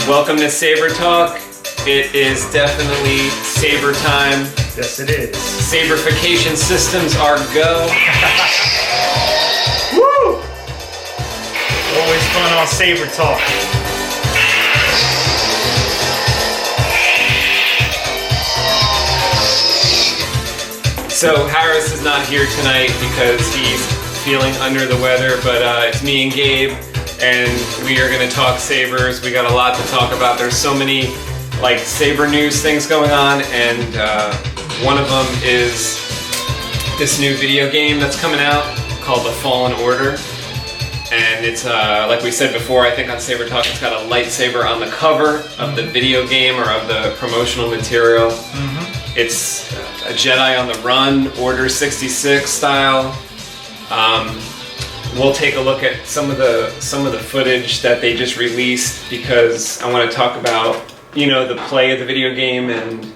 Welcome to Saber Talk. It is definitely Saber time. Yes, it is. Saberification systems are go. Woo! Always fun on Saber Talk. So Harris is not here tonight because he's feeling under the weather, but it's me and Gabe, and we are going to talk Sabers. We got a lot to talk about. There's so many like Saber news things going on, and one of them is this new video game that's coming out called The Fallen Order. And it's, like we said before, I think on Saber Talk, it's got a lightsaber on the cover of the video game or of the promotional material. It's a Jedi on the run, Order 66 style. We'll take a look at some of the footage that they just released because I want to talk about, you know, the play of the video game and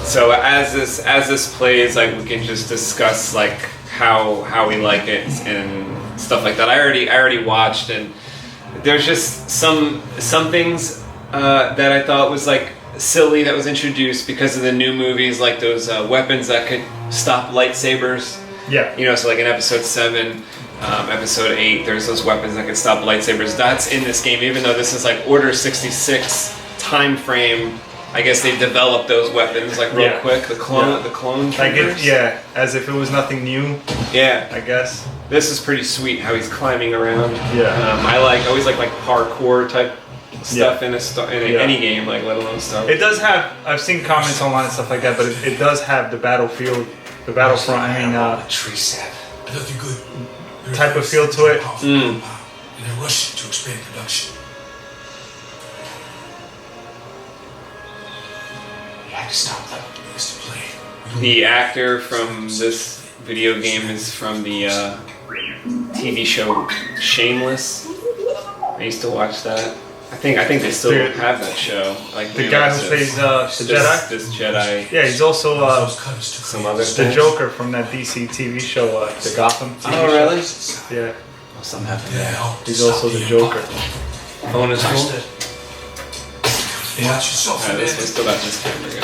so as this plays, like we can just discuss like how we like it and stuff like that. I already watched, and there's just some things that I thought was like silly that was introduced because of the new movies, like those weapons that could stop lightsabers. Yeah. You know, so like in episode 7, episode 8, there's those weapons that could stop lightsabers. That's in this game, even though this is like Order 66 time frame. I guess they developed those weapons like real quick. The clone troopers. Like as if it was nothing new. Yeah, I guess. This is pretty sweet how he's climbing around. Yeah. I always like parkour type stuff in any game, like let alone Star Wars. It does have. I've seen comments online and stuff like that, but it does have the battlefront. I mean, type of feel to it. In a rush to expand production. You had to stop that. It's to play. The actor from this video game is from the TV show Shameless. I used to watch that. I think they still have that show. Like the guy who plays the Jedi. This Jedi. Yeah, he's also some other the things. Joker from that DC TV show, the Gotham TV show. Really? Yeah. Oh, something happened there. He's also the Joker. Phone is cool. Yeah, yourself. Alright, we still got this camera going.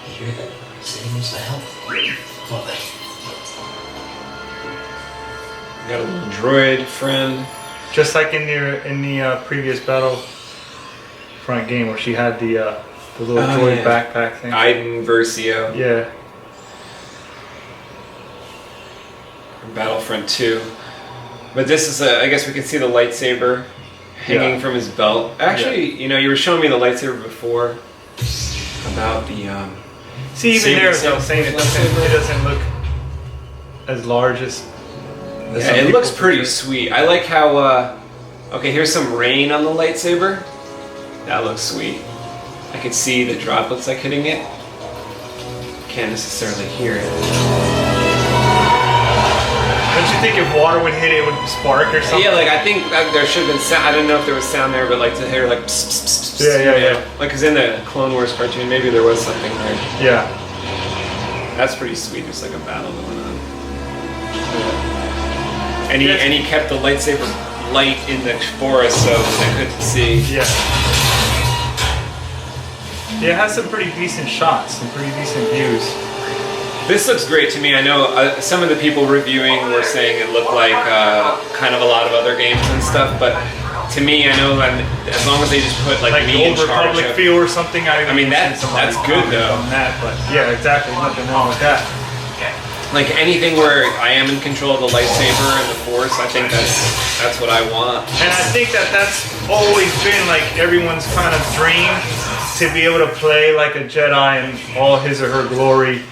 You hear that? Saying needs the help. Well, Got a little droid friend. Just like in the previous Battlefront game where she had the little droid backpack thing. Iden Versio. Yeah. From Battlefront 2. But this is I guess we can see the lightsaber hanging from his belt. Actually, you know, you were showing me the lightsaber before about the see, even there, as I was saying, it doesn't look as large as yeah, it looks pretty sweet. I like how okay, here's some rain on the lightsaber. That looks sweet. I can see the droplets like hitting it. Can't necessarily hear it. Don't you think if water would hit it, it would spark or something? Yeah, like I think there should have been sound. I don't know if there was sound there, but like to hear like pss, pss, pss, pss, yeah. Like, cause in the Clone Wars cartoon, maybe there was something there. Yeah. That's pretty sweet. There's like a battle going on. And he kept the lightsaber light in the forest so they couldn't see. Yeah. Yeah, it has some pretty decent shots, some pretty decent views. This looks great to me. I know some of the people reviewing were saying it looked like kind of a lot of other games and stuff, but to me, I know that as long as they just put like me in Old charge Republic of, feel or something. I mean that's good though. On that, but yeah, exactly. Nothing wrong with that. Like anything where I am in control of the lightsaber and the Force, I think that's what I want. And I think that's always been like everyone's kind of dream, to be able to play like a Jedi in all his or her glory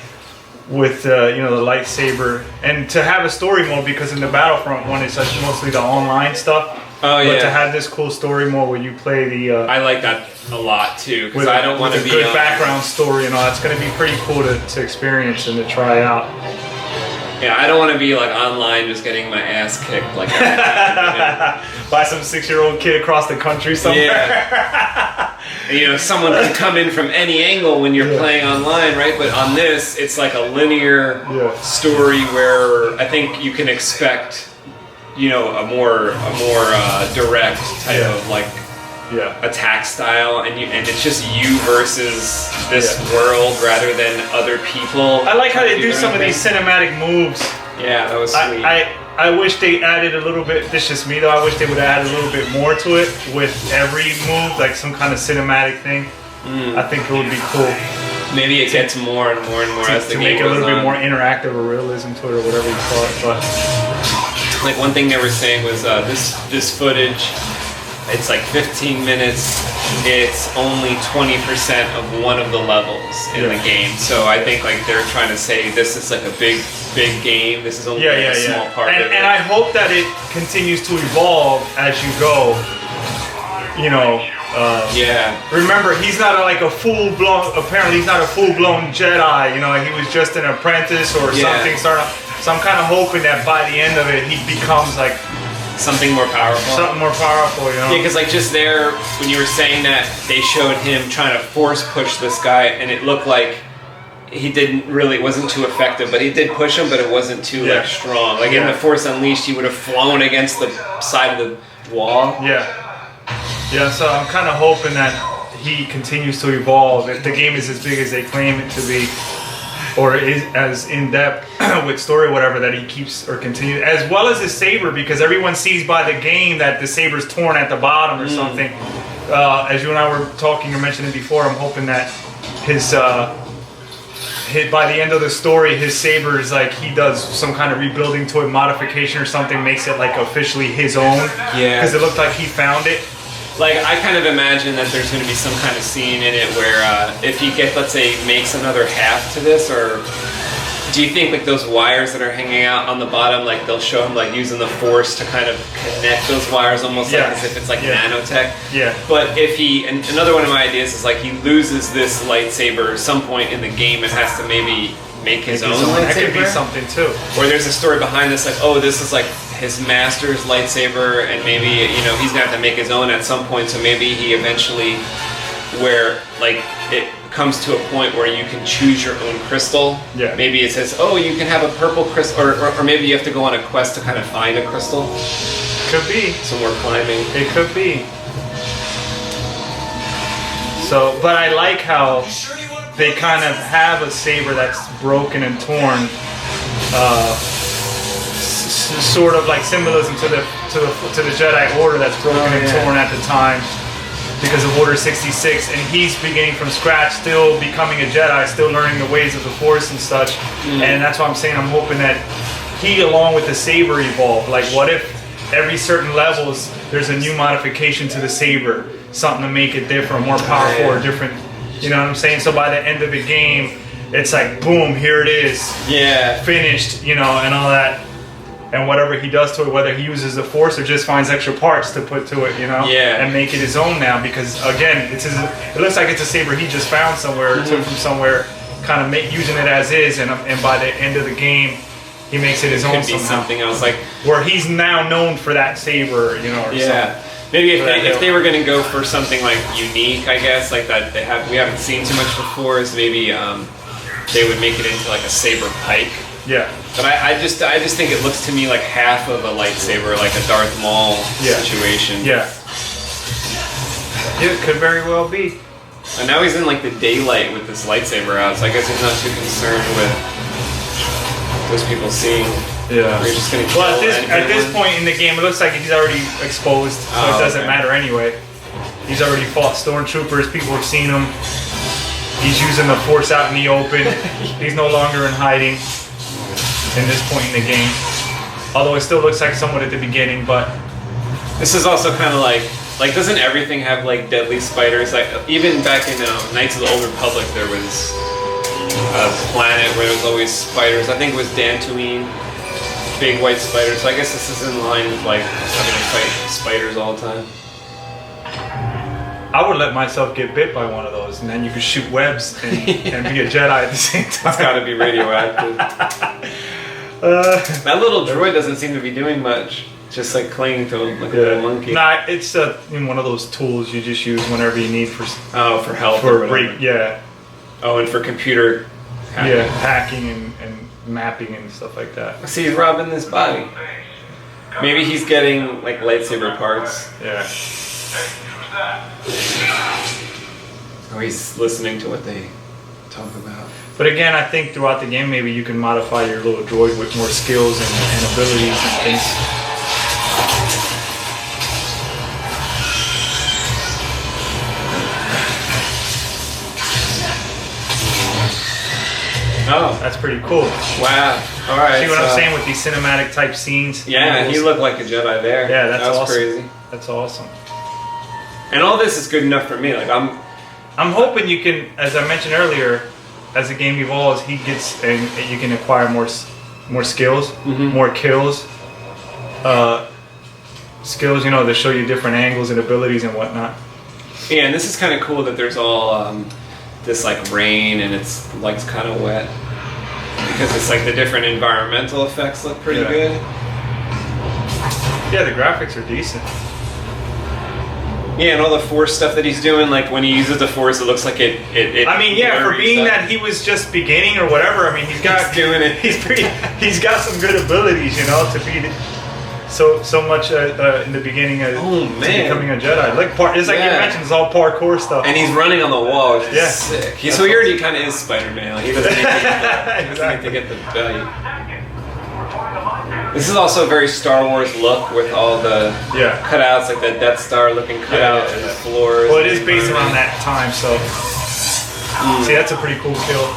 with you know, the lightsaber, and to have a story mode, because in the Battlefront one it's mostly the online stuff. Oh yeah. But to have this cool story mode where you play the I like that a lot too, because I don't want to be a good background story and all. It's going to be pretty cool to experience and to try out. Yeah, I don't want to be like online just getting my ass kicked like by some 6-year-old kid across the country somewhere. Yeah. you know, someone can come in from any angle when you're playing online, right? But on this, it's like a linear story where I think you can expect, you know, a more direct type of like attack style, and it's just you versus this world rather than other people. I like how they do some of these cinematic moves. Yeah, that was sweet. I wish they added a little bit, this is just me though, I wish they would add a little bit more to it with every move, like some kind of cinematic thing. I think it would be cool. Maybe it gets more and more and more as the game goes on. To make it a little bit more interactive or realism to it or whatever you call it. But like one thing they were saying was this footage, it's like 15 minutes, it's only 20% of one of the levels in the game. So I think like they're trying to say this is like a big game, this is only a small part of it. And I hope that it continues to evolve as you go, you know. Remember, he's not like a full-blown, apparently he's not a full-blown Jedi, you know, he was just an apprentice or something. So I'm kind of hoping that by the end of it, he becomes like something more powerful. Something more powerful, you know? Yeah, because like just there, when you were saying that, they showed him trying to force push this guy, and it looked like he wasn't too effective, but he did push him, but it wasn't too like strong. Like in the Force Unleashed, he would have flown against the side of the wall. Yeah, so I'm kind of hoping that he continues to evolve. If the game is as big as they claim it to be, or is as in-depth with story or whatever, that he keeps or continues, as well as his saber, because everyone sees by the game that the saber's torn at the bottom or something. As you and I were talking or mentioning before, I'm hoping that his by the end of the story, his saber is like, he does some kind of rebuilding to it, modification or something, makes it like officially his own. Yeah. Because it looked like he found it. Like, I kind of imagine that there's going to be some kind of scene in it where if he let's say, makes another half to this, or do you think like those wires that are hanging out on the bottom, like they'll show him like using the Force to kind of connect those wires almost like as if it's like nanotech? Yeah. But if and another one of my ideas is like he loses this lightsaber at some point in the game and has to maybe make his own lightsaber. That could be something too. Or there's a story behind this, like, oh, this is like his master's lightsaber, and maybe, you know, he's gonna have to make his own at some point, so maybe he eventually, where, like, it comes to a point where you can choose your own crystal. Yeah. Maybe it says, oh, you can have a purple crystal, or maybe you have to go on a quest to kind of find a crystal. Could be. Some more climbing. It could be. So, but I like how they kind of have a saber that's broken and torn, sort of like symbolism to the Jedi Order that's broken and torn at the time because of Order 66, and he's beginning from scratch, still becoming a Jedi, still learning the ways of the Force and such. And that's why I'm saying I'm hoping that he, along with the saber, evolve. Like, what if every certain levels there's a new modification to the saber, something to make it different, more powerful, or different. You know what I'm saying? So by the end of the game, it's like, boom, here it is. Yeah. Finished, you know, and all that. And whatever he does to it, whether he uses the Force or just finds extra parts to put to it, you know? Yeah. And make it his own now, because, again, it looks like it's a saber he just found somewhere, or took from somewhere, kind of using it as is, and by the end of the game, he makes it his own somehow. Something else, like... Where he's now known for that saber, you know, or something. Maybe if they were going to go for something like unique, I guess, like that we haven't seen too much before, is maybe they would make it into like a saber pike. Yeah. But I just think it looks to me like half of a lightsaber, like a Darth Maul situation. Yeah. It could very well be. And now he's in like the daylight with this lightsaber out, so I guess he's not too concerned with those people seeing. Yeah. We're just gonna kill at this point in the game, it looks like he's already exposed, so it doesn't matter anyway. He's already fought stormtroopers. People have seen him. He's using the Force out in the open. He's no longer in hiding in this point in the game. Although it still looks like somewhat at the beginning, but this is also kind of like doesn't everything have like deadly spiders? Like even back in Knights of the Old Republic, there was a planet where there was always spiders. I think it was Dantooine. Big white spiders. So I guess this is in line with like having to fight spiders all the time. I would let myself get bit by one of those, and then you could shoot webs and be a Jedi at the same time. It's got to be radioactive. That little droid doesn't seem to be doing much. Just like clinging to him like a little monkey. Nah, it's one of those tools you just use whenever you need for for help for or a break. Yeah. Oh, and for computer hacking. Yeah, hacking and mapping and stuff like that. See, he's robbing this body. Maybe he's getting like lightsaber parts. Yeah. Or he's listening to what they talk about. But again, I think throughout the game, maybe you can modify your little droid with more skills and abilities and things. Oh, That's pretty cool. wow. All right. See what I'm saying with these cinematic type scenes? Yeah, he looked like a Jedi there. Yeah, that's that was awesome. crazy. That's awesome. And all this is good enough for me. Like I'm hoping you can, as I mentioned earlier, as the game evolves, he gets and you can acquire more skills, more kills, skills. You know, that show you different angles and abilities and whatnot. Yeah, and this is kind of cool that there's all this like rain and it's like kind of wet because it's like the different environmental effects look pretty good. Yeah, the graphics are decent. Yeah, and all the Force stuff that he's doing, like when he uses the Force, it looks like it I mean, yeah, for blurs being up. that he was just beginning or whatever. I mean, he's doing it. He's got some good abilities, you know, to be so much in the beginning of to becoming a Jedi. Like it's like you mentioned, it's all parkour stuff. And he's running on the wall, which is Yeah. sick. So he already kind of is Spider-Man. Like, he doesn't need to get the belly. This is also a very Star Wars look with all the cutouts, like the Death Star looking cutout and the floors. Well, it is based around that time, so see, that's a pretty cool kill.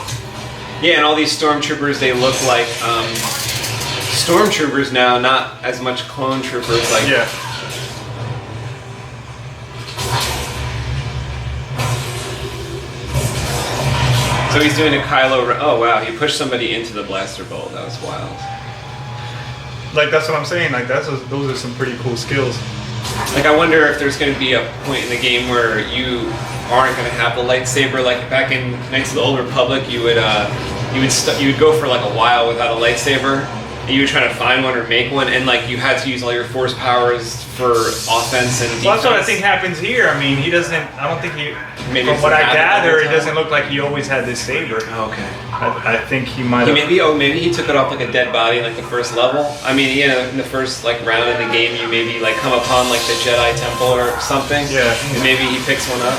Yeah, and all these stormtroopers, they look like stormtroopers now, not as much clone troopers. Like So he's doing a Kylo Ren. Oh wow, he pushed somebody into the blaster bolt. That was wild. Like that's what I'm saying. Like those are some pretty cool skills. Like I wonder if there's going to be a point in the game where you aren't going to have the lightsaber. Like back in Knights of the Old Republic, you would go for like a while without a lightsaber. And you would try to find one or make one, and like you had to use all your Force powers for offense and defense. Well, that's what I think happens here. I mean, he doesn't. I don't think he. Maybe from what I gather, it time. doesn't look like he always had this saber. Okay. I think he might have. Maybe he took it off like a dead body in like the first level. I mean, you know, in the first like round in the game, you maybe like come upon like the Jedi Temple or something. Yeah. And maybe he picks one up.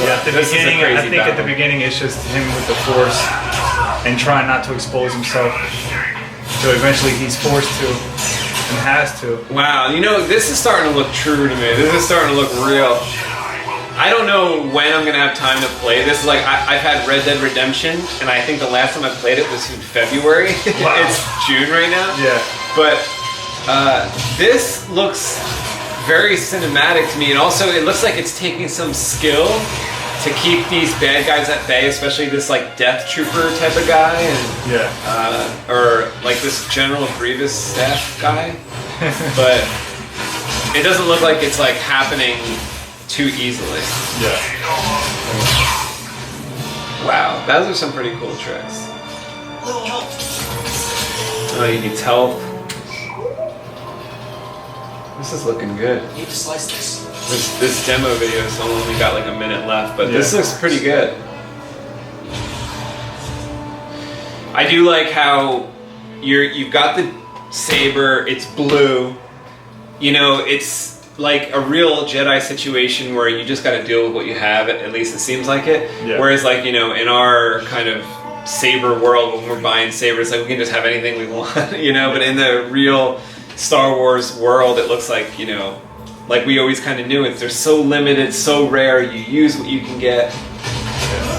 Yeah, at the beginning, I think at the beginning it's just him with the Force and trying not to expose himself. So eventually he's forced to and has to. Wow, you know, this is starting to look true to me. This is starting to look real. I don't know when I'm gonna have time to play this. Like I've had Red Dead Redemption, and I think the last time I played it was in February. Wow. It's June right now. Yeah. But this looks very cinematic to me, and also it looks like it's taking some skill to keep these bad guys at bay, especially this like Death Trooper type of guy, and or like this General Grievous staff guy. But it doesn't look like it's like happening too easily. Yeah. Wow, those are some pretty cool tricks. Oh, he needs help. This is looking good. Need to slice this. This demo video has only got like a minute left, but this looks pretty good. I do like how you've got the saber, it's blue. You know, it's like a real Jedi situation where you just got to deal with what you have, at least it seems like it. Yeah. Whereas like, you know, in our kind of saber world, when we're buying sabers, like we can just have anything we want, you know, but in the real Star Wars world, it looks like, you know, like we always kind of knew it. They're so limited, so rare. You use what you can get.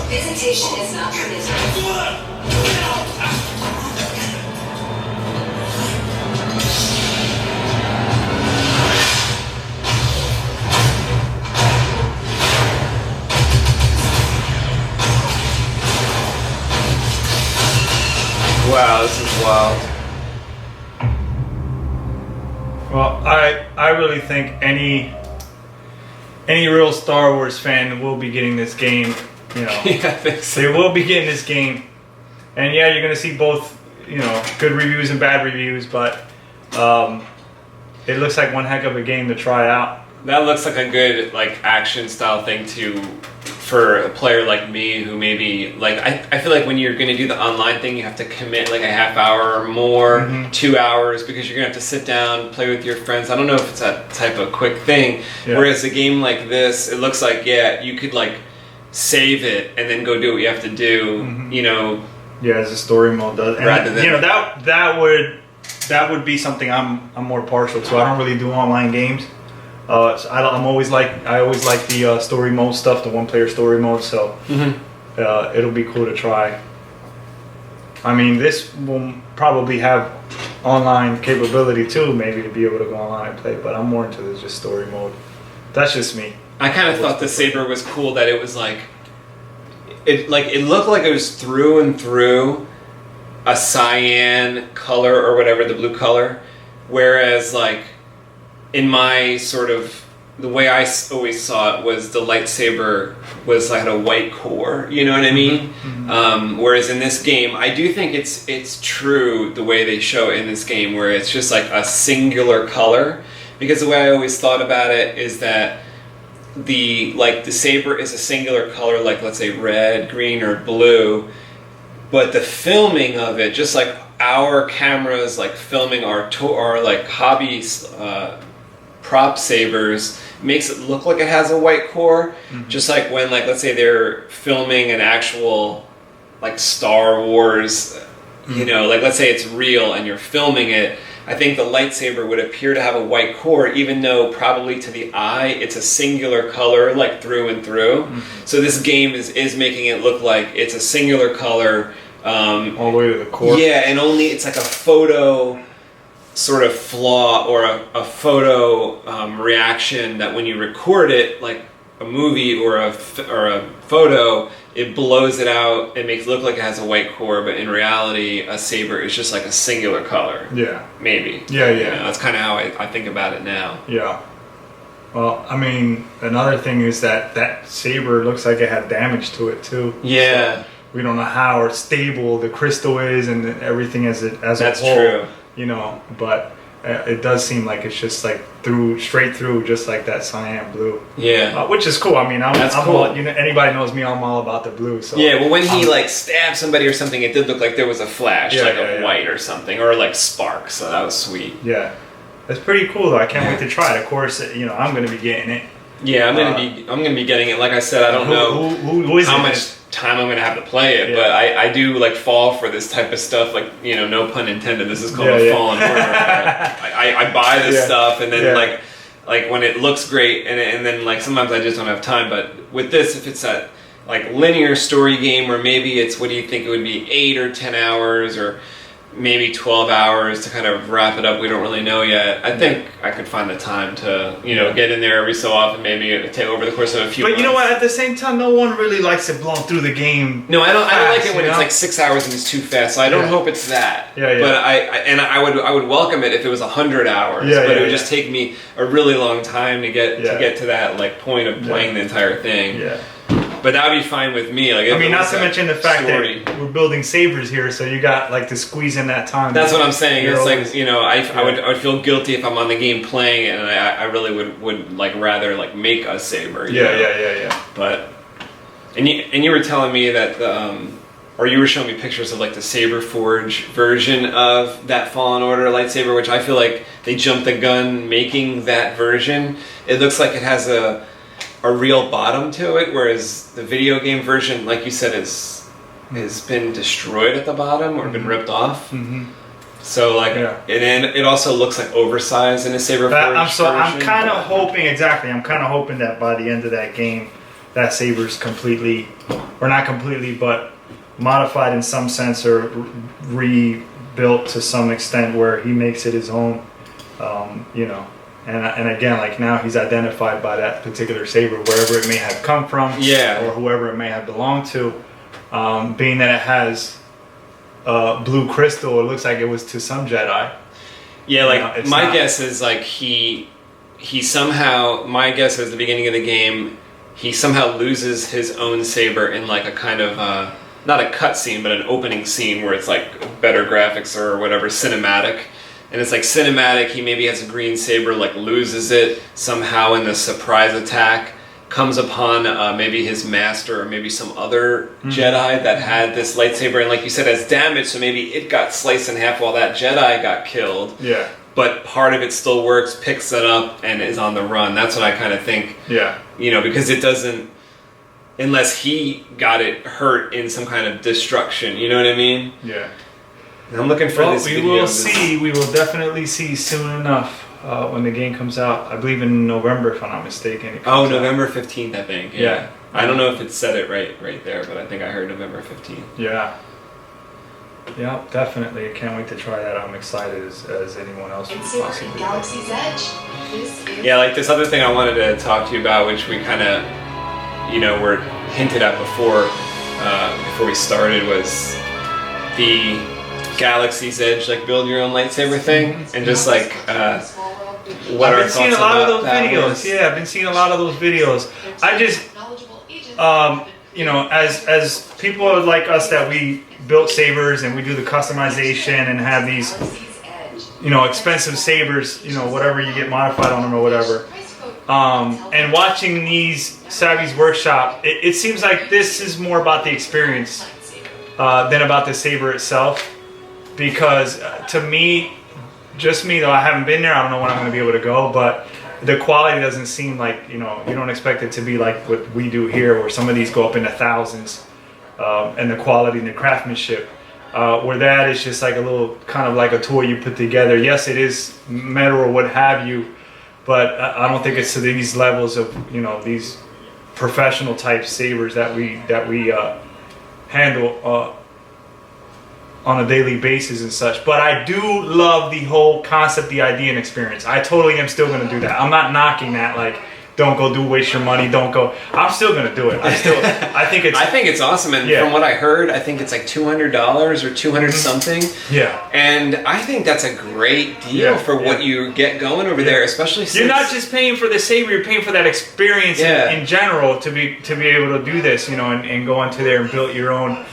Visitation is not permitted. Wow, this is wild. Well, I really think any real Star Wars fan will be getting this game. You know, Yeah, I think so. they will be getting this game, and yeah, you're gonna see both. good reviews and bad reviews, but it looks like one heck of a game to try out. That looks like a good like action style thing for a player like me who maybe like I feel like when you're going to do the online thing you have to commit like a half hour or more, 2 hours, because you're going to have to sit down, play with your friends. I don't know if it's that type of quick thing. Yeah. Whereas a game like this, it looks like you could like save it and then go do what you have to do. Yeah, as a story mode does. And rather than that would be something I'm more partial to. I don't really do online games. So I always like the story mode stuff, the one-player story mode. So it'll be cool to try. I mean, this will probably have online capability too, maybe to be able to go online and play. But I'm more into the just story mode. That's just me. I kind of thought the Saber was cool that it was it looked like it was through and through a cyan color or whatever, the blue color, whereas like in my sort of the way I always saw it was the lightsaber was like a white core, you know what I mean? Whereas in this game, I do think it's true the way they show it in this game, where it's just like a singular color, because the way I always thought about it is that the saber is a singular color, like let's say red, green, or blue, but the filming of it, just like our cameras like filming our like hobby prop sabers, makes it look like it has a white core. Just like when like let's say they're filming an actual like Star Wars, like let's say it's real and you're filming it, I think the lightsaber would appear to have a white core, even though probably to the eye it's a singular color, like through and through. So this game is making it look like it's a singular color, all the way to the core. Yeah, and only it's like a photo sort of flaw or a photo reaction that when you record it, like a movie or a photo, it blows it out and makes it look like it has a white core, but in reality a saber is just like a singular color. Yeah. Maybe. Yeah. That's kind of how I think about it now. Yeah. Well, I mean, another thing is that saber looks like it had damage to it too. Yeah. So we don't know how stable the crystal is and everything as a whole. That's true. But it does seem like it's just like straight through, just like that cyan blue. Yeah, which is cool. I mean, I'm cool. all, anybody knows me, I'm all about the blue. So yeah, well, when he like stabbed somebody or something, it did look like there was a flash, white or something, or like sparks. So that was sweet. Yeah, that's pretty cool though. I can't wait to try it. Of course, I'm going to be getting it. Yeah, I'm gonna be getting it. Like I said, I don't know how much time I'm gonna have to play it, but I do like fall for this type of stuff. Like no pun intended. This is called a fallen order. I buy this stuff, and then like when it looks great, and then like sometimes I just don't have time. But with this, if it's a like linear story game, or maybe it's, what do you think it would be, 8 or 10 hours, or maybe 12 hours to kind of wrap it up. We don't really know yet. I think I could find the time to, get in there every so often, maybe take over the course of a few months. But you know what? At the same time, no one really likes to blow through the game. No, I don't like it when it's like 6 hours and it's too fast. So I don't hope it's that. Yeah. But I would welcome it if it was 100 hours. But it would just take me a really long time to get to that like point of playing the entire thing. Yeah. But that would be fine with me. Like, not to mention the fact that we're building sabers here, so you got like to squeeze in that time. That's what I'm saying. It's like, I would feel guilty if I'm on the game playing it, and I really would like rather like make a saber. Yeah. But and you were telling me that or you were showing me pictures of like the Saber Forge version of that Fallen Order lightsaber, which I feel like they jumped the gun making that version. It looks like it has a real bottom to it, whereas the video game version, like you said, has been destroyed at the bottom or been ripped off. So like, and then it also looks like oversized in a Saber Forge. I'm kind of hoping that by the end of that game, that saber's completely, or not completely, but modified in some sense or rebuilt to some extent, where he makes it his own. And again, like now he's identified by that particular saber, wherever it may have come from, or whoever it may have belonged to. Being that it has blue crystal, it looks like it was to some Jedi. Yeah, like my guess is like he somehow. My guess is at the beginning of the game, he somehow loses his own saber in like a kind of not a cutscene, but an opening scene where it's like better graphics or whatever, cinematic. And it's like cinematic, he maybe has a green saber, like loses it somehow in the surprise attack, comes upon maybe his master or maybe some other Jedi that had this lightsaber, and like you said, has damage, so maybe it got sliced in half while that Jedi got killed. Yeah. But part of it still works, picks it up, and is on the run. That's what I kind of think. Yeah. You know, because it doesn't, unless he got it hurt in some kind of destruction, you know what I mean? Yeah. And I'm looking for this video. We will definitely see soon enough when the game comes out. I believe in November, if I'm not mistaken. Oh, November 15th, I think. Yeah. I don't know if it said it right there, but I think I heard November 15th. Yeah. Yeah, definitely. I can't wait to try that. I'm excited as anyone else would possibly be. Galaxy's Edge. This is Yeah, like this other thing I wanted to talk to you about, which we kind of, you know, were hinted at before we started, was the Galaxy's Edge, like build your own lightsaber thing, and just like what I've our been seeing thoughts a lot of about those that videos. was. Yeah, I've been seeing a lot of those videos. I just, you know, as people like us that we built sabers and we do the customization and have these, you know, expensive sabers, you know, whatever you get modified on them or whatever. And watching these Savvy's workshop, it seems like this is more about the experience than about the saber itself. Because to me, just me though, I haven't been there. I don't know when I'm going to be able to go, but the quality doesn't seem like, you know, you don't expect it to be like what we do here, where some of these go up into thousands, and the quality and the craftsmanship. Where that is just like a little kind of like a toy you put together. Yes, it is metal or what have you, but I don't think it's to these levels of, you know, these professional type sabers that we handle on a daily basis and such. But I do love the whole concept, the idea and experience. I totally am still going to do that. I'm not knocking that, like, don't go waste your money, don't go. I'm still going to do it. I think it's awesome. And yeah. From what I heard, I think it's like $200 or 200 something. Yeah. And I think that's a great deal for what you get going over there, especially since you're not just paying for the saber, you're paying for that experience in general to be able to do this, you know, and go into there and build your own.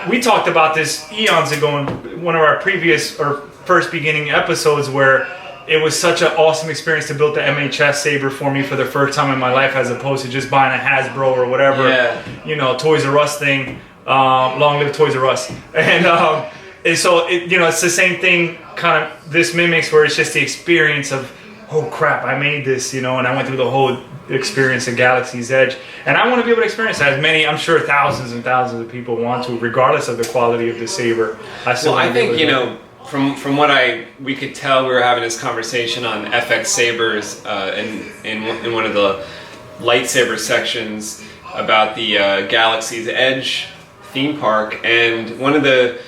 We talked about this eons ago in one of our previous or first beginning episodes, where it was such an awesome experience to build the MHS saber for me for the first time in my life, as opposed to just buying a Hasbro or whatever, you know, Toys R Us thing. Long live Toys R Us. And so, you know, it's the same thing kind of this mimics, where it's just the experience of, oh crap, I made this, you know, and I went through the whole experience of Galaxy's Edge. And I want to be able to experience that. As many, I'm sure thousands and thousands of people want to, regardless of the quality of the saber. I think, you know, from what we could tell, we were having this conversation on FX-Sabers in one of the lightsaber sections about the Galaxy's Edge theme park, and one of the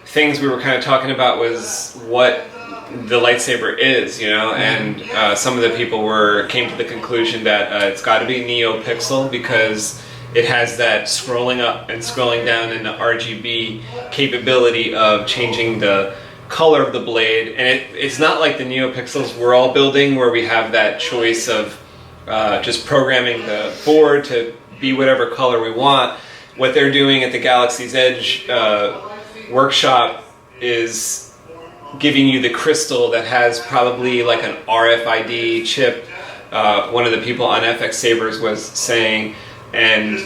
things we were kind of talking about was what the lightsaber is, you know, and some of the people came to the conclusion that it's got to be Neopixel, because it has that scrolling up and scrolling down in the RGB capability of changing the color of the blade. And it's not like the Neopixels we're all building, where we have that choice of just programming the board to be whatever color we want. What they're doing at the Galaxy's Edge workshop is giving you the crystal that has probably like an RFID chip. One of the people on FX-Sabers was saying, and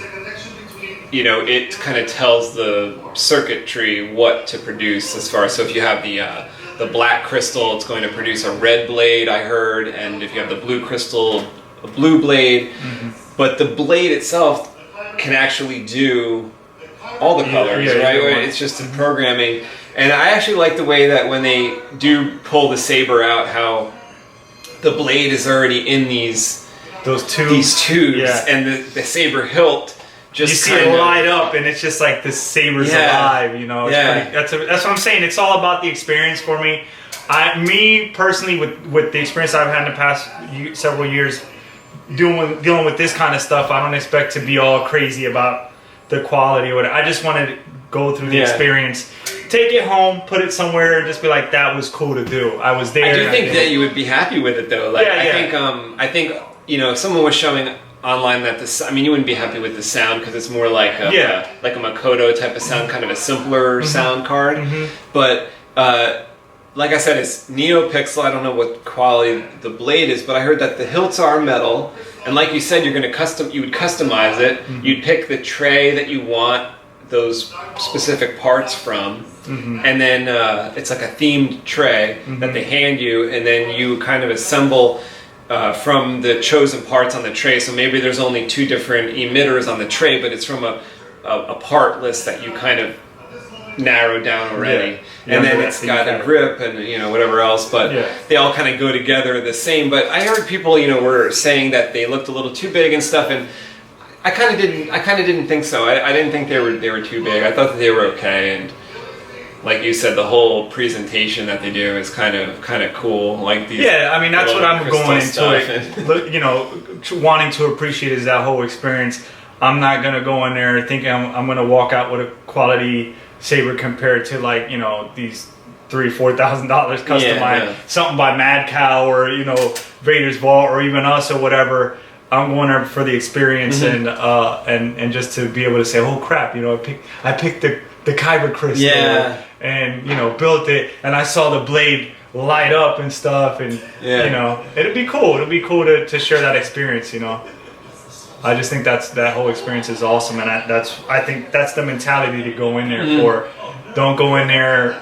you know, it kind of tells the circuitry what to produce as far as, so if you have the black crystal, it's going to produce a red blade, I heard, and if you have the blue crystal, a blue blade. But the blade itself can actually do all the colors, right? It's just in programming. And I actually like the way that when they do pull the saber out, how the blade is already in these tubes, and the saber hilt just you see it light up, and it's just like the saber's alive, you know. It's pretty, that's what I'm saying. It's all about the experience for me. Me personally, with the experience I've had in the past several years dealing with this kind of stuff, I don't expect to be all crazy about the quality or whatever. I just want to go through the experience, take it home, put it somewhere, and just be like, that was cool to do. I was there. I do think that you would be happy with it, though. Like, I think you know, if someone was showing online that I mean, you wouldn't be happy with the sound because it's more like like a Makoto type of sound, kind of a simpler sound card. But like I said, it's Neopixel. I don't know what quality the blade is, but I heard that the hilts are metal, and like you said, you would customize it. You'd pick the tray that you want those specific parts from, and then it's like a themed tray that they hand you, and then you kind of assemble from the chosen parts on the tray. So maybe there's only 2 different emitters on the tray, but it's from a part list that you kind of narrowed down already. And then it's got a grip and whatever else, but they all kind of go together the same. But I heard people were saying that they looked a little too big and stuff, and I kind of didn't think so. I didn't think they were too big. I thought that they were okay, and like you said, the whole presentation that they do is kind of cool. Like these, I mean, that's what I'm going into it. Wanting to appreciate is that whole experience. I'm not gonna go in there thinking I'm gonna walk out with a quality saber compared to like these $3,000-$4,000 customized something by Mad Cow or Vader's Vault or even us or whatever. I'm going there for the experience and just to be able to say, oh crap, I picked the Kyber crystal and built it, and I saw the blade light up and stuff, and it'd be cool. It'd be cool to share that experience. I just think that whole experience is awesome, and I think that's the mentality to go in there for. Don't go in there.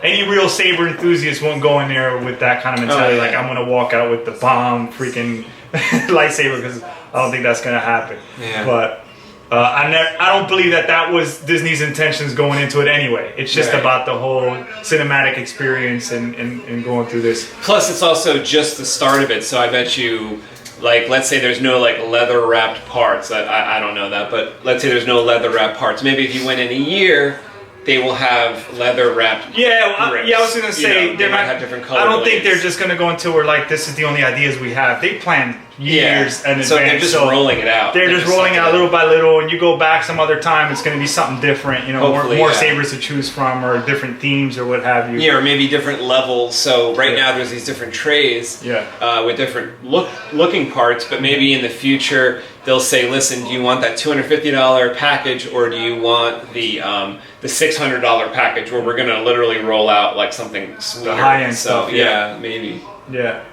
Any real saber enthusiast won't go in there with that kind of mentality. Like I'm gonna walk out with the bomb freaking lightsaber, because I don't think that's gonna happen. But I don't believe that was Disney's intentions going into it anyway. It's just about the whole cinematic experience and going through this. Plus, it's also just the start of it. So I bet you, like, let's say there's no like leather wrapped parts. I don't know that, but let's say there's no leather wrapped parts. Maybe if you went in a year, they will have leather wrapped. I was gonna say they might have different colors. I don't think they're just gonna go into where like this is the only ideas we have. They plan years in advance. So they're just rolling it out. They're just rolling out little by little, and you go back some other time, it's gonna be something different. More sabers to choose from, or different themes, or what have you. Yeah, or maybe different levels. So right now there's these different trays. With different looking parts, but maybe in the future they'll say, listen, do you want that $250 package, or do you want the $600 package, where we're gonna literally roll out like something sweeter? The high end stuff. Maybe. Yeah.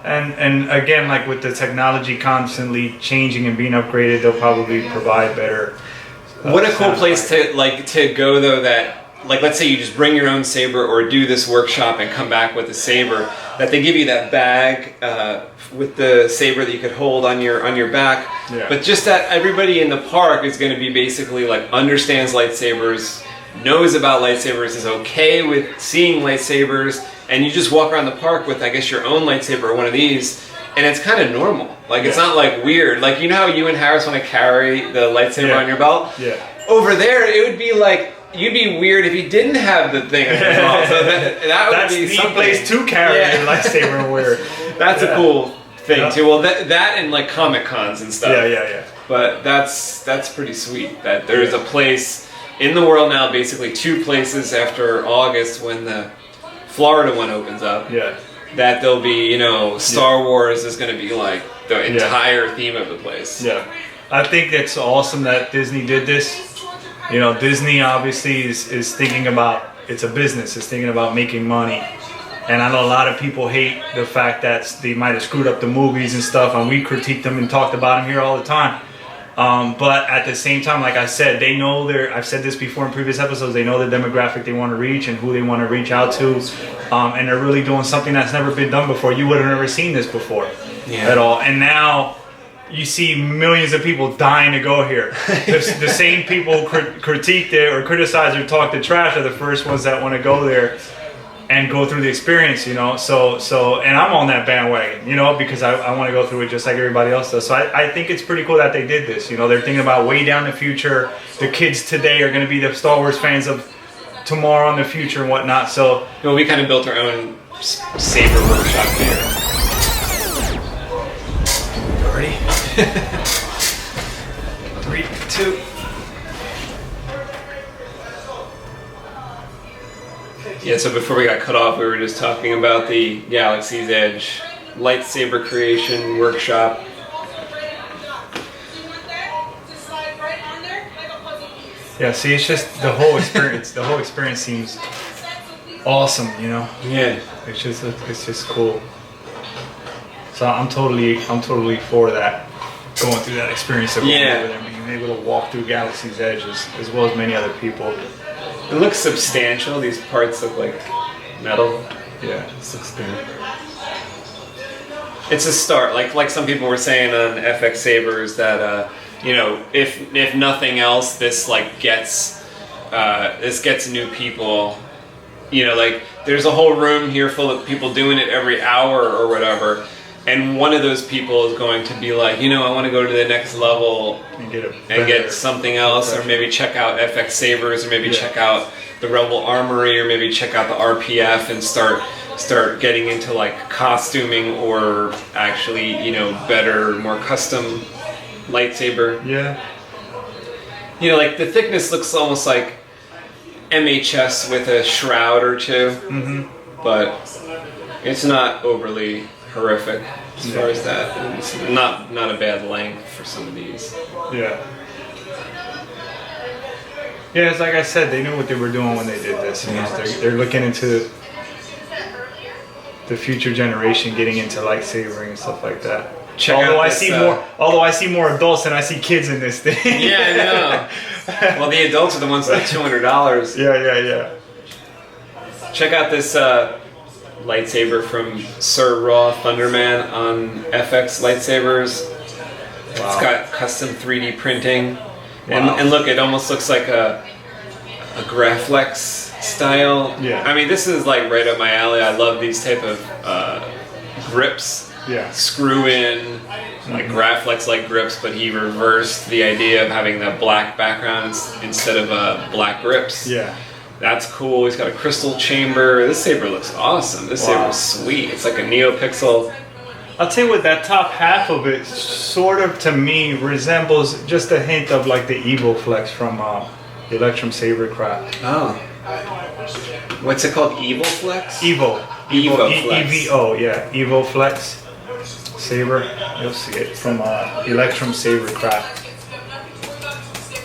And again, like with the technology constantly changing and being upgraded, they'll probably provide better. What a cool place to go though. That, like, let's say you just bring your own saber or do this workshop and come back with a saber. That they give you that bag with the saber that you could hold on your back. But just that everybody in the park is going to be basically like understands lightsabers, knows about lightsabers, is okay with seeing lightsabers, and you just walk around the park with, I guess, your own lightsaber or one of these, and it's kind of normal. Like, it's not like weird. Like, how you and Harris want to carry the lightsaber on your belt? Over there, it would be like, you'd be weird if you didn't have the thing. So that's would be the place to carry a lightsaber and wear. That's a cool thing too. Well, that and like Comic Cons and stuff. But that's pretty sweet. That there's a place in the world now, basically 2 places after August when the Florida one opens up. That there'll be, Star Wars is going to be like the entire theme of the place. I think it's awesome that Disney did this. Disney obviously is thinking about, it's a business, it's thinking about making money. And I know a lot of people hate the fact that they might have screwed up the movies and stuff, and we critiqued them and talked about them here all the time. But at the same time, like I said, they know I've said this before in previous episodes, they know the demographic they want to reach and who they want to reach out to. And they're really doing something that's never been done before. You would have never seen this before at all. And now you see millions of people dying to go here. The same people who critiqued it or criticized or talked the trash are the first ones that want to go there and go through the experience, So, and I'm on that bandwagon, because I want to go through it just like everybody else does. So I think it's pretty cool that they did this. They're thinking about way down the future. The kids today are going to be the Star Wars fans of tomorrow in the future and whatnot. So, we kind of built our own saber workshop here. Ready? 3, 2. Yeah, so before we got cut off, we were just talking about the Galaxy's Edge lightsaber creation workshop. Yeah, see, it's just the whole experience. The whole experience seems awesome, you know. Yeah. It's just cool. So I'm totally for that. Going through that experience of going over there and being able to walk through Galaxy's Edge as well as many other people. It looks substantial. These parts look like metal. Yeah. This looks good. It's a start. Like some people were saying on FX-Sabers that you know, if nothing else, this gets new people. You know, like there's a whole room here full of people doing it every hour or whatever, and one of those people is going to be like, you know, I want to go to the next level And get something else, or maybe check out FX-Sabers, or maybe check out the Rebel Armory, or maybe check out the RPF and start getting into like costuming, or actually, you know, better, more custom lightsaber. Yeah. You know, like the thickness looks almost like MHS with a shroud or two, but it's not overly horrific as far as that. It's not a bad length for some of these. Yeah. Yeah, it's like I said, they knew what they were doing when they did this. You know, they're looking into the future generation getting into lightsabering and stuff like that. Although I see more adults than I see kids in this thing. Yeah, I know. Well, the adults are the ones with $200. Yeah. Check out this lightsaber from Sir Raw Thunderman on FX-Sabers. Wow. It's got custom 3D printing. Wow. And look, it almost looks like a Graflex style. Yeah. I mean, this is like right up my alley. I love these type of grips. Yeah. Screw in, like Graflex like grips, but he reversed the idea of having that black background instead of black grips. Yeah. That's cool. He's got a crystal chamber. This saber looks awesome. This saber's sweet. It's like a Neopixel. I'll tell you what, that top half of it sort of, to me, resembles just a hint of like the Evo Flex from the Electrum Saber craft. Oh. What's it called? Evil Flex? Evo Flex. EVO, yeah. Evo Flex Saber. You'll see it from Electrum Saber craft.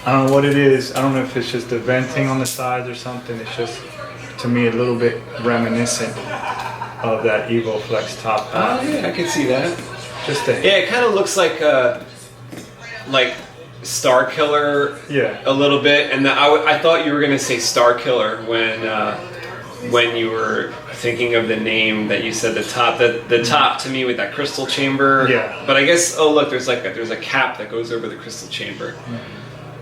I don't know what it is. I don't know if it's just the venting on the sides or something. It's just, to me, a little bit reminiscent of that Evo Flex top half. Oh yeah, I can see that. Just a Yeah, it kind of looks like Star Killer. Yeah. A little bit, and I thought you were gonna say Star Killer when you were thinking of the name that you said the top. The top to me with that crystal chamber. Yeah. But I guess look, there's a cap that goes over the crystal chamber.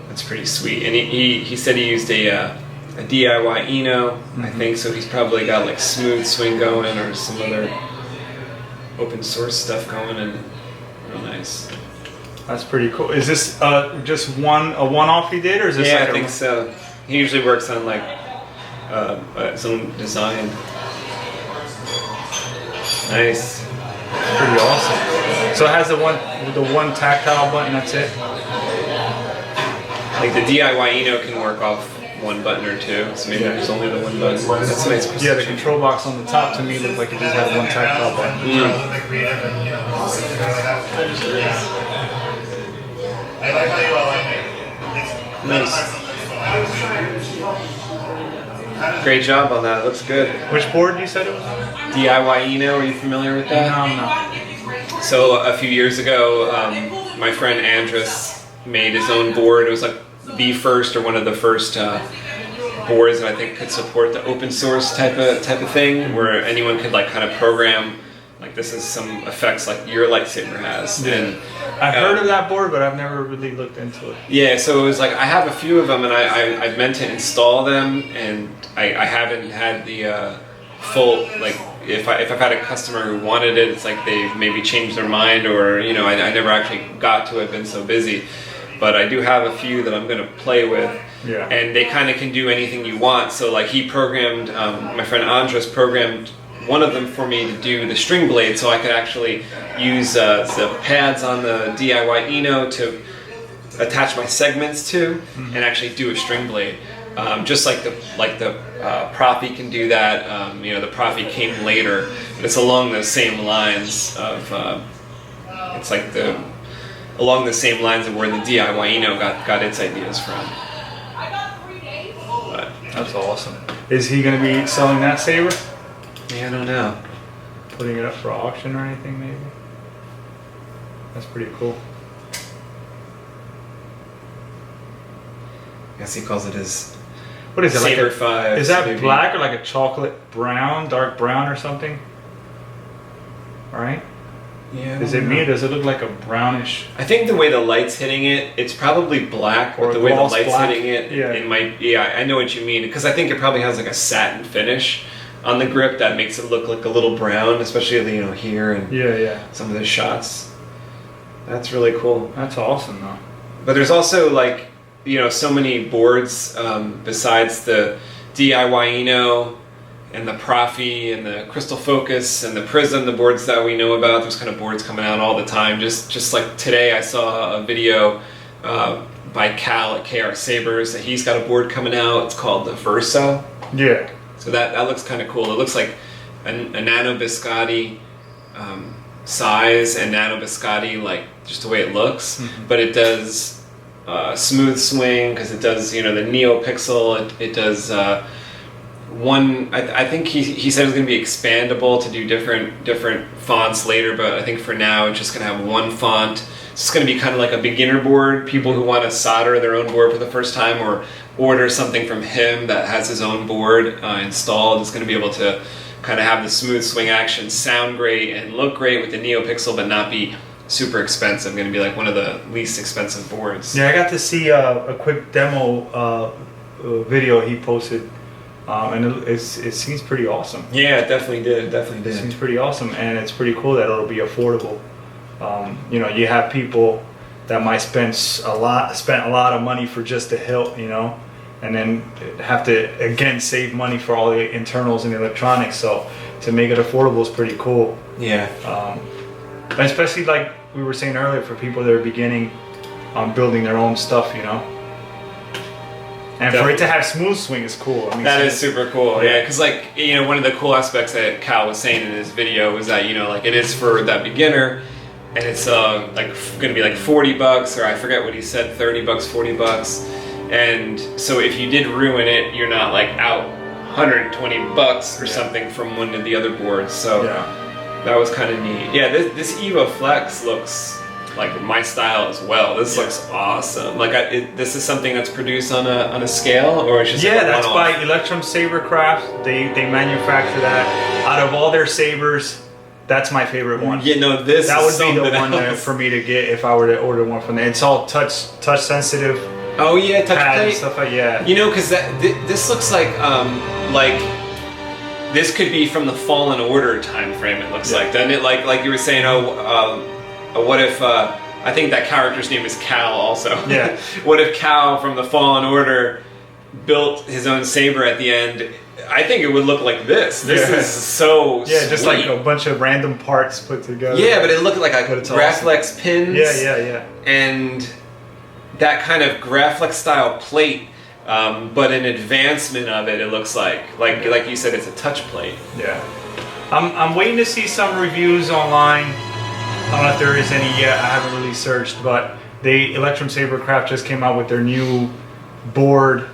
That's pretty sweet. And he said he used a DIY Eno, I think, so he's probably got like smooth swing going or some other open source stuff going, and real nice. That's pretty cool. Is this just a one-off he did, or is this? Yeah, like I think so. He usually works on like his own design. Nice. Pretty awesome. So it has the one tactile button. That's it. Like the DIY Eno can work off one button or two, so maybe there's only the one button. That's nice. Yeah, the control box on the top to me looked like it just had one tactile button. Nice. Great job on that. Looks good. Which board you said it was on? DIY Eno. Are you familiar with that? No, I'm not. So a few years ago, my friend Andrus made his own board. It was like the first or one of the first boards that I think could support the open source type of thing, where anyone could like kind of program like this is some effects like your lightsaber has. Yeah. And I've heard of that board, but I've never really looked into it. yeah, so it was like I have a few of them, and I meant to install them, and I haven't had the full like. If I've had a customer who wanted it, it's like they've maybe changed their mind, or you know, I never actually got to it, been so busy. But I do have a few that I'm going to play with, Yeah. and they kind of can do anything you want. So like he programmed, my friend Andres programmed one of them for me to do the string blade, so I could actually use the pads on the DIY Eno to attach my segments to, and actually do a string blade. Just like the Profi can do that. You know, the Profi came later, but it's along those same lines of. It's like along the same lines of where the DIY Eno got its ideas from. But That's awesome. Is he going to be selling that saber? yeah, I don't know. Putting it up for auction or anything, maybe? That's pretty cool. I guess he calls it his What is it? Saber Like 5. is that maybe. black or like a chocolate brown, dark brown or something? Right? Yeah. I Is don't it know. me or does it look like a brownish? I think the way the light's hitting it, it's probably black, Or but the way the gloss light's black. hitting it, Yeah. it might. Yeah, I know what you mean because I think it probably has like a satin finish on the grip that makes it look like a little brown, especially here and Yeah. some of the shots. That's really cool. That's awesome though. But there's also like so many boards besides the DIY and the Profi and the Crystal Focus and the Prism, the boards that we know about. There's kind of boards coming out all the time. Just like today I saw a video by Cal at FX-Sabers that he's got a board coming out. It's called the Verso. Yeah. So that looks kind of cool. It looks like a nano biscotti size and nano biscotti, like just the way it looks. Mm-hmm. But it does smooth swing because it does the Neopixel. It does one. I think he said it was going to be expandable to do different fonts later. But I think for now it's just going to have one font. It's going to be kind of like a beginner board. People who want to solder their own board for the first time or order something from him that has his own board installed is going to be able to kind of have the smooth swing action, sound great, and look great with the Neopixel, but not be super expensive. Going to be like one of the least expensive boards. Yeah, I got to see a quick demo video he posted, and it seems pretty awesome. Yeah, it definitely did. It seems pretty awesome, and it's pretty cool that it'll be affordable. You have people that might spent a lot of money for just the hilt, and then have to again save money for all the internals and the electronics. So to make it affordable is pretty cool. Yeah. And especially like we were saying earlier, for people that are beginning on building their own stuff, And for it to have smooth swing is cool. I mean, That is super cool, yeah. Because one of the cool aspects that Cal was saying in his video was that like it is for that beginner, and it's like going to be like $40, or I forget what he said, $30, $40, and so if you did ruin it, you're not like out $120 or something from one of the other boards. So that was kind of neat. Yeah, this Evo Flex looks like my style as well. This looks awesome. Like this is something that's produced on a scale, or it's just that's by Electrum Saber Craft. They manufacture that. Out of all their sabers, that's my favorite one. Yeah, no, this that is would be the one else. for me to get if I were to order one from there. It's all touch sensitive. Oh yeah, touch pads and plate stuff like because this looks like this could be from the Fallen Order time frame. It looks like, doesn't it? Like you were saying. What if I think that character's name is Cal also? Yeah. What if Cal from the Fallen Order built his own saber at the end? I think it would look like this. This is so just sweet. like a bunch of random parts put together. Yeah, but it looked like a But it's Graflex pins. Yeah. And that kind of Graflex style plate, but an advancement of it. It looks like you said, it's a touch plate. Yeah. I'm waiting to see some reviews online. I don't know if there is any yet. I haven't really searched, but Electrum Sabercraft just came out with their new board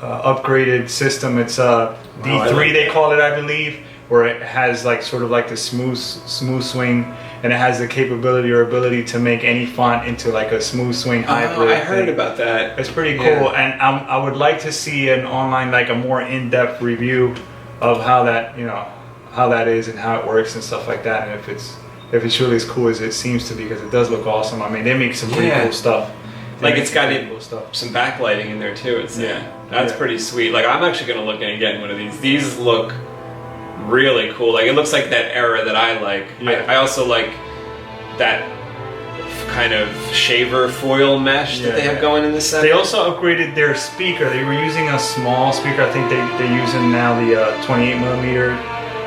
upgraded system. It's D3 they call it, I believe, where it has like sort of like the smooth swing, and it has the capability or ability to make any font into like a smooth swing hybrid. I heard about that. It's pretty cool, Yeah. and I would like to see an online, like a more in-depth review of how that is and how it works and stuff like that, and if it's really as cool as it seems to be, because it does look awesome. I mean, they make some pretty cool stuff. Like it's got cool stuff. some backlighting in there too. That's pretty sweet. Like I'm actually gonna look at getting one of these. These look really cool. Like it looks like that era that I like. Yeah. I also like that kind of shaver foil mesh that they have going in the center. They also upgraded their speaker. They were using a small speaker. I think they're using now the 28 millimeter.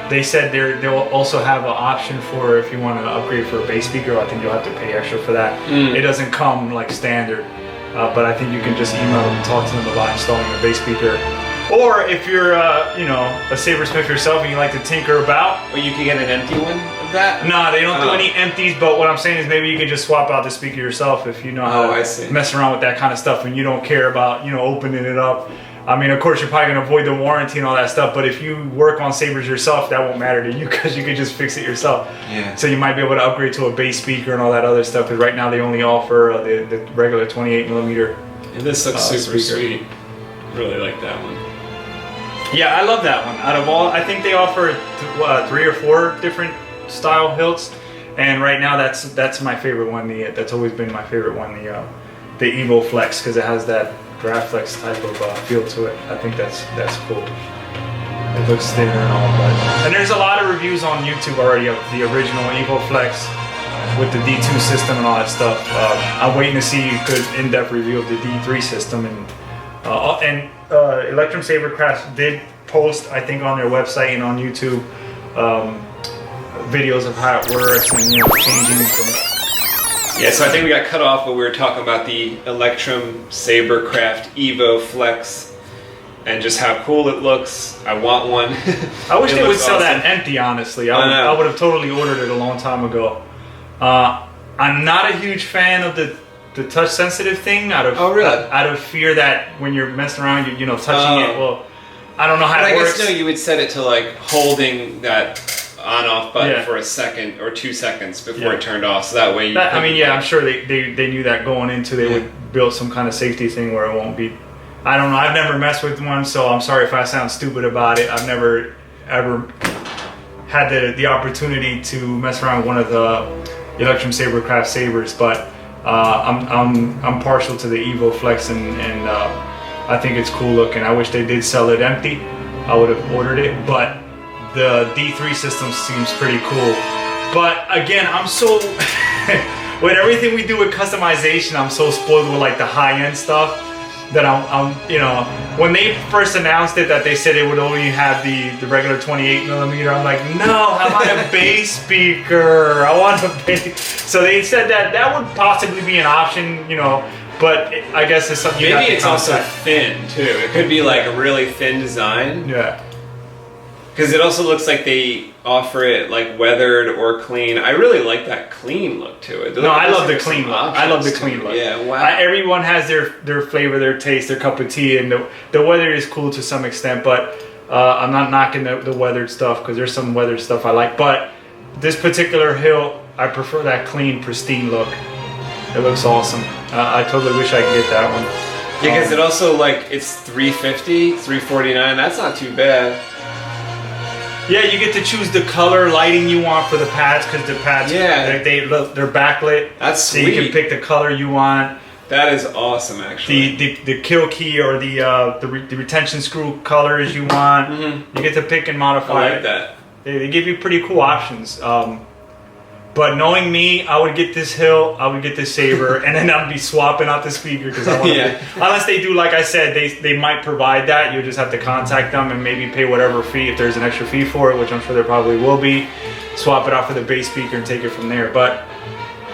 They said they'll also have an option for if you want to upgrade for a bass speaker. I think you'll have to pay extra for that. It doesn't come like standard, but I think you can just email them and talk to them about installing a bass speaker. Or if you're a sabersmith yourself and you like to tinker about, Or you can get an empty one of that. no, they don't do any empties. But what I'm saying is maybe you can just swap out the speaker yourself if you know how to mess around with that kind of stuff and you don't care about opening it up. I mean, of course, you're probably gonna avoid the warranty and all that stuff. But if you work on Sabers yourself, that won't matter to you because you could just fix it yourself. Yeah. So you might be able to upgrade to a bass speaker and all that other stuff. Because right now they only offer the regular 28mm. And this looks super speaker. sweet. Really like that one. Yeah, I love that one. Out of all, I think they offer 3 or 4 different style hilts, and right now that's my favorite one. That's always been my favorite one. The Evo Flex, because it has that Graflex type of feel to it. I think that's cool. It looks thinner and all, and there's a lot of reviews on YouTube already of the original Evo Flex with the D2 system and all that stuff. I'm waiting to see a good in-depth review of the D3 system, and Electrum Sabercraft did post, I think, on their website and on YouTube videos of how it works and changing from. Yeah, so I think we got cut off, but we were talking about the Electrum Sabercraft Evo Flex and just how cool it looks. I want one. I wish It they would looks sell awesome. that empty, honestly. I know. I would have totally ordered it a long time ago. I'm not a huge fan of the touch sensitive thing out of out of fear that when you're messing around, you know, touching it. Well, I don't know how But it I works. guess you would set it to like holding that on-off button Yeah. for a second or 2 seconds before Yeah. it turned off, so that way you I mean, couldn't, yeah, like- I'm sure they knew that going into. They would build some kind of safety thing where it won't be. I don't know. I've never messed with one, so I'm sorry if I sound stupid about it. I've never ever had the opportunity to mess around with one of the Electrum Sabercraft Sabers, but I'm partial to the Evo Flex, and I think it's cool looking. I wish they did sell it empty. I would have ordered it, but the D3 system seems pretty cool. But again, I'm so with everything we do with customization, I'm so spoiled with like the high-end stuff that I'm you know, when they first announced it, that they said it would only have the regular 28mm, I'm like, no, how about a bass speaker? I want a bass. So they said that would possibly be an option, you know, but I guess it's something you Maybe have to it's also contact. thin too. It could be like a really thin design. Yeah. Because it also looks like they offer it like weathered or clean. I really like that clean look to it. No, I Those love are the some clean look. I love the options, clean too. look. Yeah, wow. Everyone has their flavor, their taste, their cup of tea, and the weather is cool to some extent, but I'm not knocking the weathered stuff, because there's some weathered stuff I like. But this particular hilt, I prefer that clean, pristine look. It looks awesome. I totally wish I could get that one. Yeah, because it also like it's $350, $349. That's not too bad. Yeah, you get to choose the color lighting you want for the pads, because the pads, Yeah. they're backlit. That's So you can sweet. pick the color you want. That is awesome, actually. The kill key or the retention screw colors you want. You get to pick and I modify. like that. They give you pretty cool options. But knowing me, I would get this hilt, I would get this saber, and then I'd be swapping out the speaker, because I want to. Yeah. Unless they do, like I said, they might provide that. You just have to contact them and maybe pay whatever fee, if there's an extra fee for it, which I'm sure there probably will be. Swap it out for the bass speaker and take it from there. But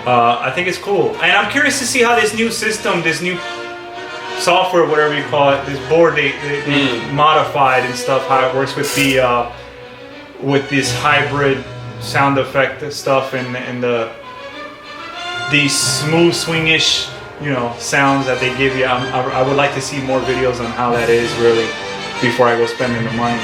I think it's cool, and I'm curious to see how this new system, this new software, whatever you call it, this board they modified and stuff, how it works with the with this hybrid sound effect stuff and the smooth swingish, you know, sounds that they give you. I would like to see more videos on how that is really before I go spending the money.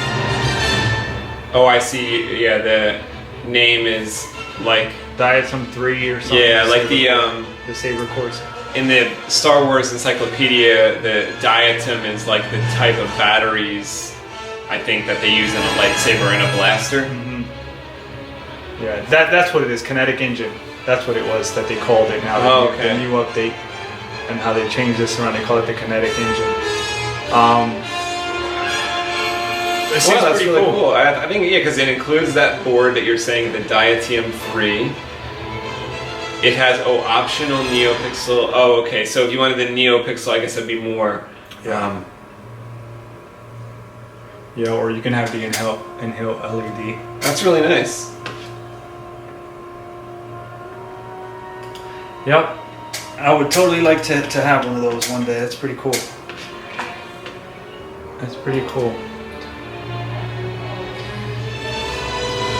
Oh, I see. Yeah, the name is like Diatom 3 or something. yeah, like the Saber course. in the Star Wars Encyclopedia, the diatom is like the type of batteries I think that they use in a lightsaber and a blaster. Yeah, that's what it is. Kinetic engine. That's what it was that they called it now. Oh, okay. The new update and how they changed this around. They call it the kinetic engine. It seems Well, that's pretty really cool. I think, yeah, because it includes that board that you're saying, the Diatom 3. It has, optional Neopixel. Oh, okay, so if you wanted the Neopixel, I guess it'd be more. Yeah. Yeah, or you can have the inhale LED. That's really nice. Yep. I would totally like to have one of those one day. That's pretty cool. That's pretty cool.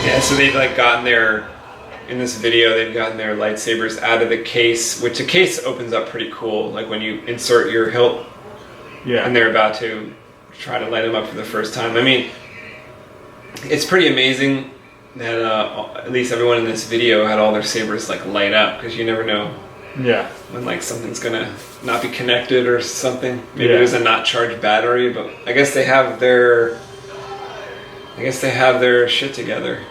Yeah, so they've like gotten their, in this video, they've gotten their lightsabers out of the case, which the case opens up pretty cool. Like when you insert your hilt Yeah. and they're about to try to light them up for the first time. I mean, it's pretty amazing that at least everyone in this video had all their sabers like light up, because you never know when like something's gonna not be connected or something. Maybe there's a not charged battery, but I guess they have their shit together.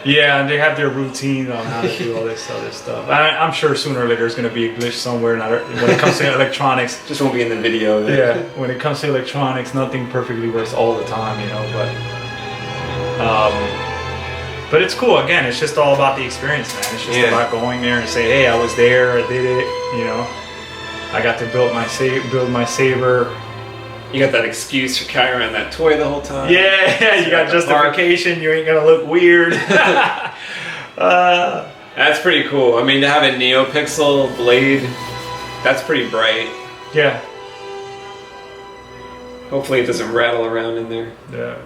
Yeah, and they have their routine on how to do all this other stuff. I'm sure sooner or later there's going to be a glitch somewhere when it comes to electronics. Just won't be in the video. Yeah, when it comes to electronics, nothing perfectly works all the time, you know. But it's cool. Again, it's just all about the experience, man. It's just about going there and say, hey, I was there, I did it. You know, I got to build my saber. You got that excuse for carrying around that toy the whole time. Yeah, you got justification. You ain't gonna look weird. That's pretty cool. I mean, to have a Neopixel blade, that's pretty bright. Yeah. Hopefully it doesn't rattle around in there. Yeah.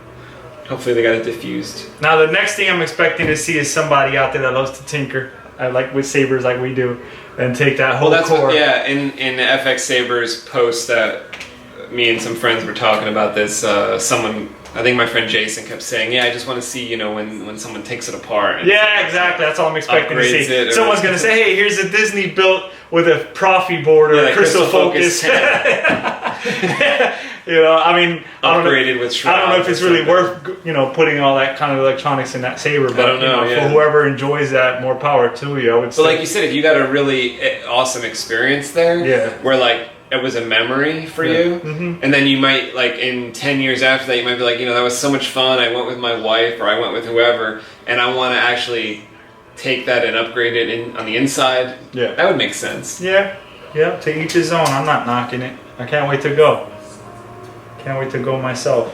Hopefully they got it diffused. Now the next thing I'm expecting to see is somebody out there that loves to tinker, like with sabers like we do, and take that whole core. In the FX-Sabers post that me and some friends were talking about this, someone, I think my friend Jason, kept saying, yeah, I just want to see, you know, when someone takes it apart. And yeah, exactly. That's all I'm expecting to see. Someone's going to say, hey, here's a Disney built with a Profi board or a crystal focus. You know, I mean, I don't know if it's really worth, you know, putting all that kind of electronics in that saber, but I don't know, for whoever enjoys that, more power to you, I would say. But like you said, if you got a really awesome experience there, where like it was a memory for you, and then you might, like, in 10 years after that, you might be like, you know, that was so much fun, I went with my wife, or I went with whoever, and I want to actually take that and upgrade it on the inside. Yeah. That would make sense. Yeah. Yeah, to each his own. I'm not knocking it. I can't wait to go. Can't wait to go myself.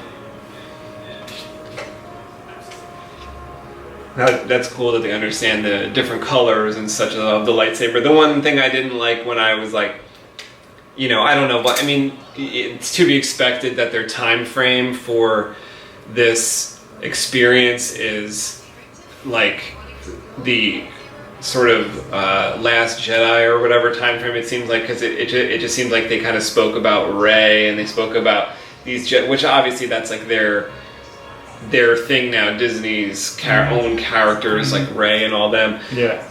That's cool that they understand the different colors and such of the lightsaber. The one thing I didn't like when I was like, you know, I don't know, but I mean, it's to be expected that their time frame for this experience is like the sort of Last Jedi or whatever time frame it seems like, because it just seems like they kind of spoke about Rey and they spoke about these which obviously that's like their thing now, Disney's own characters like Rey and all them. Yeah.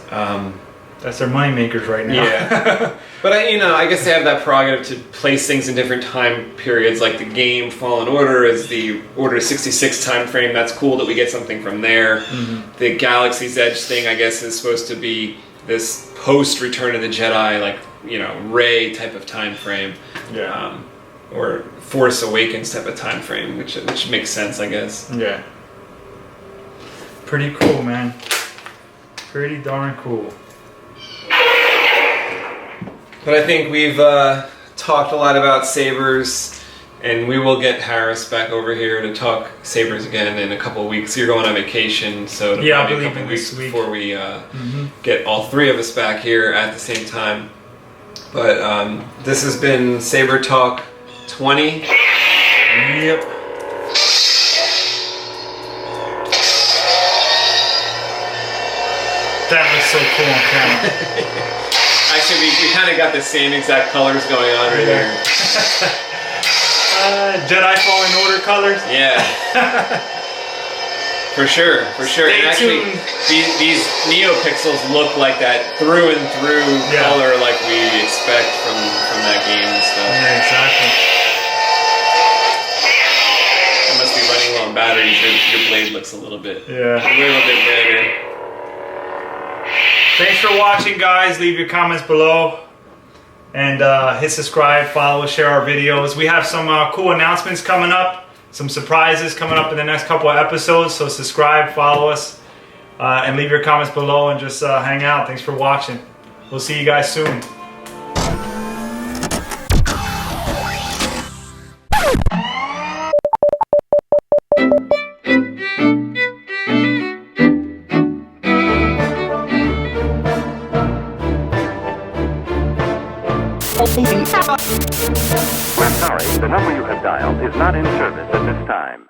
That's their money makers right now. Yeah. But I guess they have that prerogative to place things in different time periods, like the game Fallen Order is the Order 66 time frame. That's cool that we get something from there. The Galaxy's Edge thing, I guess, is supposed to be this post Return of the Jedi, like, you know, Rey type of time frame. Yeah. Or Force Awakens type of time frame, which makes sense, I guess. Yeah. Pretty cool, man. Pretty darn cool. But I think we've talked a lot about sabers, and we will get Harris back over here to talk sabers again in a couple of weeks. You're going on vacation, so it'll yeah, be a couple of weeks before we get all three of us back here at the same time. But this has been Saber Talk 20. Yep. That looks so cool on camera. Actually, we kind of got the same exact colors going on right here. Jedi Fallen Order colors? Yeah. For sure, for sure. Stay and actually, these Neopixels look like that through and through color like we expect from that game and stuff. Yeah, exactly. It must be running low on batteries. Your blade looks a little bit brighter. Thanks for watching, guys. Leave your comments below. And hit subscribe, follow, share our videos. We have some cool announcements coming up. Some surprises coming up in the next couple of episodes. So subscribe, follow us, and leave your comments below and just hang out. Thanks for watching. We'll see you guys soon. We're sorry, the number you have dialed is not in service at this time.